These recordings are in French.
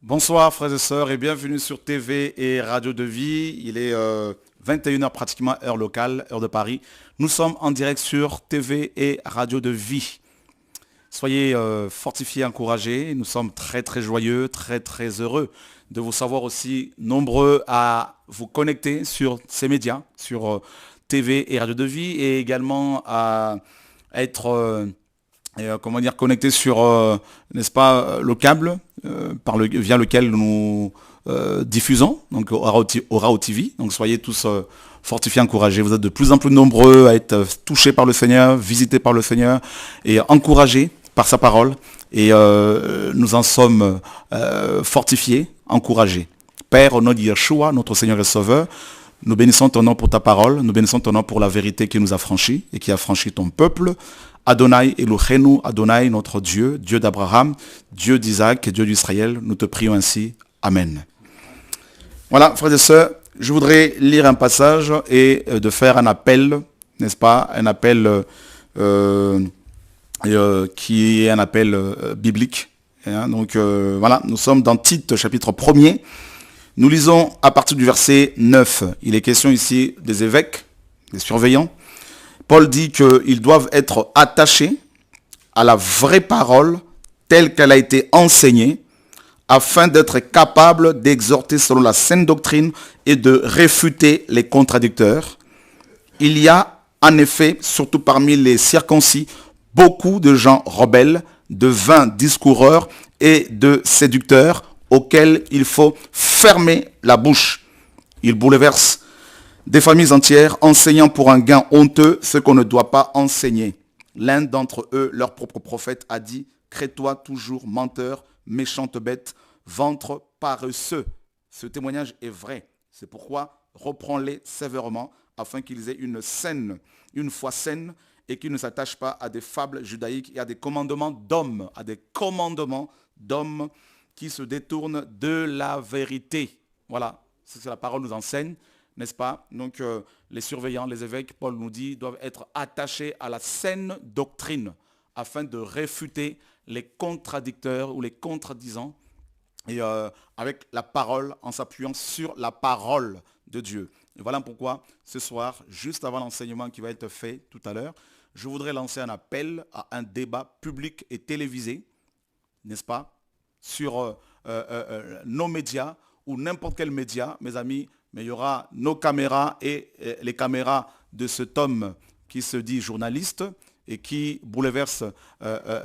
Bonsoir frères et sœurs et bienvenue sur TV et Radio de Vie. Il est 21 heures pratiquement, heure locale, heure de Paris. Nous sommes en direct sur TV et Radio de Vie. Soyez fortifiés, encouragés. Nous sommes très très joyeux, très très heureux de vous savoir aussi nombreux à vous connecter sur ces médias, sur TV et Radio de Vie et également à être comment dire, connecté sur, n'est-ce pas, le câble via lequel nous diffusons, donc au Rao TV. Donc soyez tous fortifiés, encouragés. Vous êtes de plus en plus nombreux à être touchés par le Seigneur, visités par le Seigneur et encouragés par sa parole. Et nous en sommes fortifiés, encouragés. Père, au nom de Yeshua, notre Seigneur et Sauveur, nous bénissons ton nom pour ta parole, nous bénissons ton nom pour la vérité qui nous a franchis et qui a franchi ton peuple. Adonai Elohenu, Adonai notre Dieu, Dieu d'Abraham, Dieu d'Isaac et Dieu d'Israël, nous te prions ainsi. Amen. Voilà, frères et sœurs, je voudrais lire un passage et de faire un appel, n'est-ce pas, un appel qui est un appel biblique. Hein, donc voilà, nous sommes dans Tite, chapitre 1er. Nous lisons à partir du verset 9. Il est question ici des évêques, des surveillants. Paul dit qu'ils doivent être attachés à la vraie parole telle qu'elle a été enseignée afin d'être capables d'exhorter selon la saine doctrine et de réfuter les contradicteurs. Il y a en effet, surtout parmi les circoncis, beaucoup de gens rebelles, de vains discoureurs et de séducteurs auxquels il faut fermer la bouche. Ils bouleversent des familles entières, enseignant pour un gain honteux ce qu'on ne doit pas enseigner. L'un d'entre eux, leur propre prophète, a dit « Crée-toi toujours, menteur, méchante bête, ventre paresseux ». Ce témoignage est vrai. C'est pourquoi reprends-les sévèrement afin qu'ils aient une foi saine et qu'ils ne s'attachent pas à des fables judaïques et à des commandements d'hommes qui se détournent de la vérité. Voilà, c'est ce que la parole nous enseigne. N'est-ce pas? Donc les surveillants, les évêques, Paul nous dit, doivent être attachés à la saine doctrine afin de réfuter les contradicteurs ou les contredisants et avec la parole, en s'appuyant sur la parole de Dieu. Et voilà pourquoi ce soir, juste avant l'enseignement qui va être fait tout à l'heure, je voudrais lancer un appel à un débat public et télévisé, n'est-ce pas, sur nos médias ou n'importe quel média, mes amis. Mais il y aura nos caméras et les caméras de cet homme qui se dit journaliste et qui bouleverse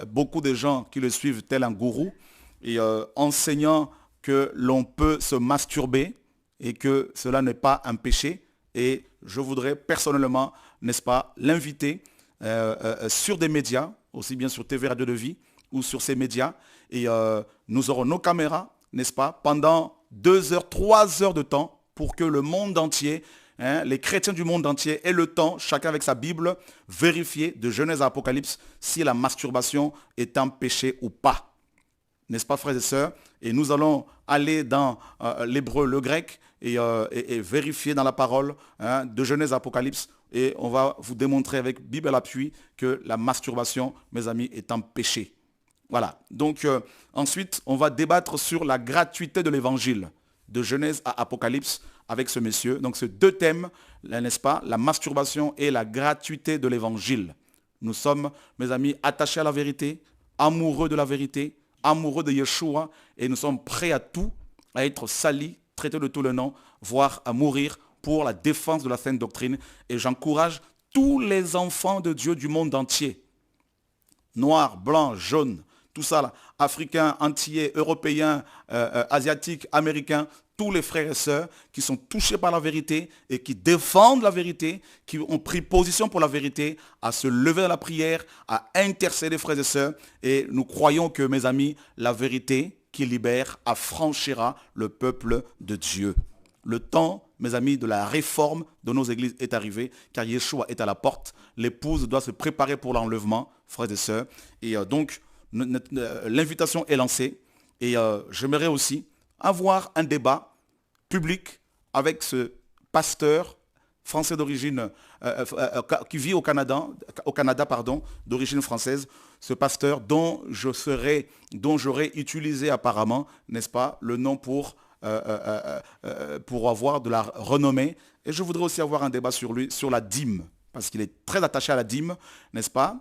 beaucoup de gens qui le suivent tel un gourou et enseignant que l'on peut se masturber et que cela n'est pas un péché. Et je voudrais personnellement, n'est-ce pas, l'inviter sur des médias, aussi bien sur TV Radio de Vie ou sur ces médias. Et nous aurons nos caméras, n'est-ce pas, pendant 2 heures, 3 heures de temps, pour que le monde entier, les chrétiens du monde entier aient le temps, chacun avec sa Bible, vérifier de Genèse à Apocalypse si la masturbation est un péché ou pas. N'est-ce pas, frères et sœurs? Et nous allons aller dans l'hébreu, le grec, et vérifier dans la parole de Genèse à Apocalypse. Et on va vous démontrer avec Bible à l'appui que la masturbation, mes amis, est un péché. Voilà. Donc ensuite, on va débattre sur la gratuité de l'évangile. De Genèse à Apocalypse avec ce monsieur. Donc, ces 2 thèmes, n'est-ce pas, la masturbation et la gratuité de l'évangile. Nous sommes, mes amis, attachés à la vérité, amoureux de la vérité, amoureux de Yeshua, et nous sommes prêts à tout, à être salis, traités de tout le nom, voire à mourir pour la défense de la saine doctrine. Et j'encourage tous les enfants de Dieu du monde entier, noirs, blancs, jaunes, tout ça là, africains, antillais, européens, asiatiques, américains, tous les frères et sœurs qui sont touchés par la vérité et qui défendent la vérité, qui ont pris position pour la vérité, à se lever à la prière, à intercéder, frères et sœurs. Et nous croyons que, mes amis, la vérité qui libère affranchira le peuple de Dieu. Le temps, mes amis, de la réforme de nos églises est arrivé, car Yeshua est à la porte. L'épouse doit se préparer pour l'enlèvement, frères et sœurs. Et donc, l'invitation est lancée. Et j'aimerais aussi avoir un débat public avec ce pasteur français d'origine, qui vit au Canada, pardon, d'origine française, ce pasteur dont j'aurais utilisé apparemment, n'est-ce pas, le nom pour avoir de la renommée. Et je voudrais aussi avoir un débat sur lui, sur la dîme, parce qu'il est très attaché à la dîme, n'est-ce pas,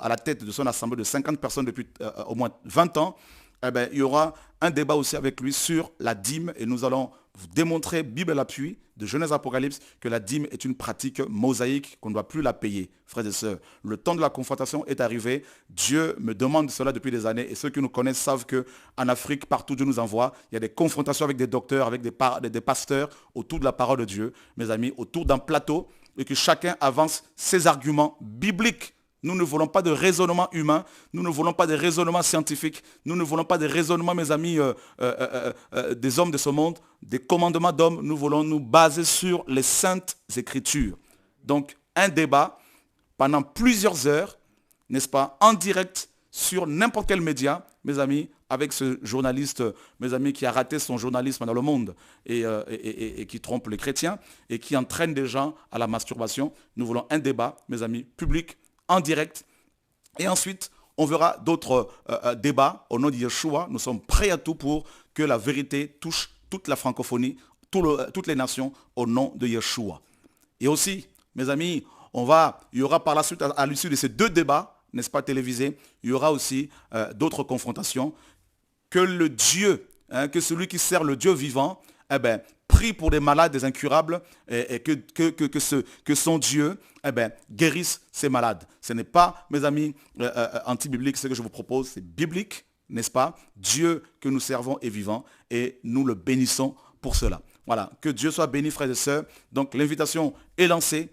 à la tête de son assemblée de 50 personnes depuis au moins 20 ans. Eh bien, il y aura un débat aussi avec lui sur la dîme et nous allons vous démontrer, Bible à l'appui, de Genèse Apocalypse, que la dîme est une pratique mosaïque, qu'on ne doit plus la payer. Frères et sœurs, le temps de la confrontation est arrivé. Dieu me demande cela depuis des années et ceux qui nous connaissent savent qu'en Afrique, partout Dieu nous envoie, il y a des confrontations avec des docteurs, avec des pasteurs autour de la parole de Dieu, mes amis, autour d'un plateau et que chacun avance ses arguments bibliques. Nous ne voulons pas de raisonnement humain, nous ne voulons pas de raisonnement scientifique, nous ne voulons pas de raisonnement, mes amis, des hommes de ce monde, des commandements d'hommes. Nous voulons nous baser sur les saintes écritures. Donc, un débat pendant plusieurs heures, n'est-ce pas, en direct sur n'importe quel média, mes amis, avec ce journaliste, mes amis, qui a raté son journalisme dans le monde et qui trompe les chrétiens et qui entraîne des gens à la masturbation. Nous voulons un débat, mes amis, public, en direct. Et ensuite, on verra d'autres débats au nom de Yeshua. Nous sommes prêts à tout pour que la vérité touche toute la francophonie, toutes les nations au nom de Yeshua. Et aussi, mes amis, il y aura par la suite, à l'issue de ces deux débats, n'est-ce pas, télévisés, il y aura aussi d'autres confrontations. Que le Dieu, que celui qui sert le Dieu vivant, prie pour des malades, des incurables, et que son Dieu guérisse ces malades. Ce n'est pas, mes amis, anti-biblique, ce que je vous propose, c'est biblique, n'est-ce pas? Dieu que nous servons est vivant et nous le bénissons pour cela. Voilà, que Dieu soit béni, frères et sœurs. Donc l'invitation est lancée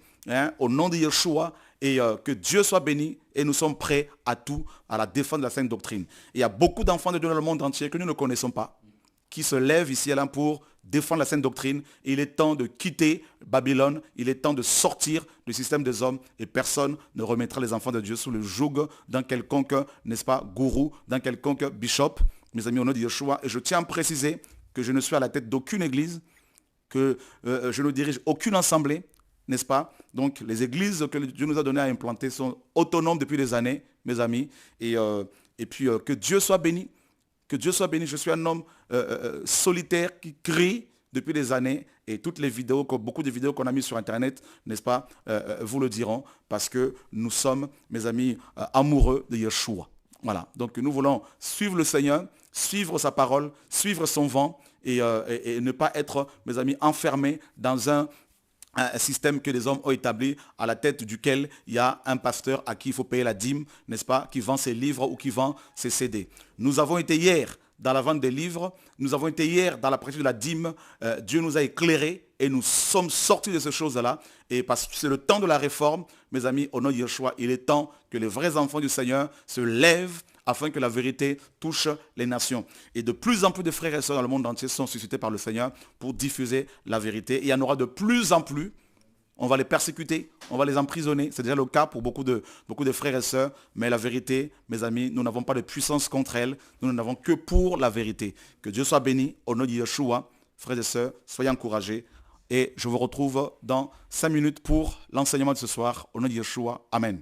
au nom de Yeshua et que Dieu soit béni et nous sommes prêts à tout, à la défense de la sainte doctrine. Et il y a beaucoup d'enfants de Dieu dans le monde entier que nous ne connaissons pas, qui se lèvent ici et là pour défendre la sainte doctrine. Et il est temps de quitter Babylone, il est temps de sortir du système des hommes et personne ne remettra les enfants de Dieu sous le joug d'un quelconque, n'est-ce pas, gourou, d'un quelconque bishop. Mes amis, au nom de Yeshua, et je tiens à préciser que je ne suis à la tête d'aucune église, que je ne dirige aucune assemblée, n'est-ce pas? Donc les églises que Dieu nous a donné à implanter sont autonomes depuis des années, mes amis, et puis que Dieu soit béni. Que Dieu soit béni. Je suis un homme solitaire qui crie depuis des années et toutes les vidéos, beaucoup de vidéos qu'on a mises sur Internet, n'est-ce pas, vous le diront parce que nous sommes, mes amis, amoureux de Yeshua. Voilà. Donc nous voulons suivre le Seigneur, suivre sa parole, suivre son vent et ne pas être, mes amis, enfermés dans un système que les hommes ont établi à la tête duquel il y a un pasteur à qui il faut payer la dîme, n'est-ce pas, qui vend ses livres ou qui vend ses CD. Nous avons été hier dans la vente des livres, nous avons été hier dans la pratique de la dîme, Dieu nous a éclairés et nous sommes sortis de ces choses-là. Et parce que c'est le temps de la réforme, mes amis, au nom de Yeshua, il est temps que les vrais enfants du Seigneur se lèvent afin que la vérité touche les nations. Et de plus en plus de frères et sœurs dans le monde entier sont suscités par le Seigneur pour diffuser la vérité. Et il y en aura de plus en plus. On va les persécuter, on va les emprisonner. C'est déjà le cas pour beaucoup de frères et sœurs. Mais la vérité, mes amis, nous n'avons pas de puissance contre elle. Nous n'en avons que pour la vérité. Que Dieu soit béni au nom de Yeshua. Frères et sœurs, soyez encouragés. Et je vous retrouve dans 5 minutes pour l'enseignement de ce soir. Au nom de Yeshua. Amen.